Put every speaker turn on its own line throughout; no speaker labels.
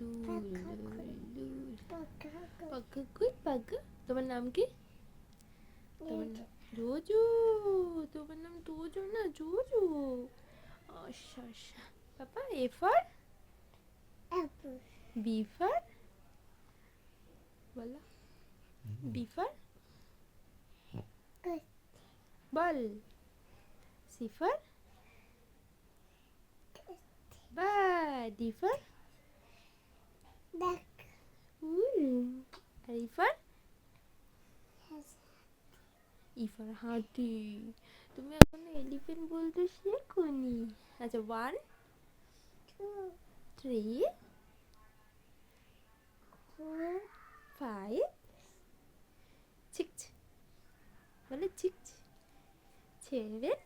দূর দূর পাখা কই পাখা তোমার নাম কি তোমার নাম জোজো তোমার নাম জোজো না জোজো আচ্ছা আচ্ছা পাপা এ ফর বি ফর বলো B for ball C for D for আর ই ফর হাতি তুমি এখন এলিফ্যান্ট বলতে শেখোনি আচ্ছা 1 3 4 5 6 বলে 6 7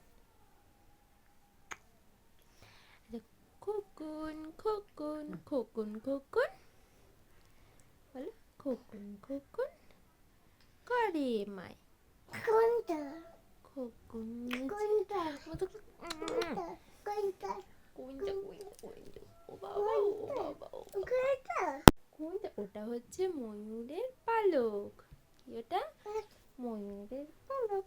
খোকন খোকন খোকন খোকন বলো খোকন খোকন করে মাই খোকন মতো কোনটা ও বাবা ও বাবা কোনটা ওটা হচ্ছে ময়ূরের পালক কি ওটা ময়ূরের পালক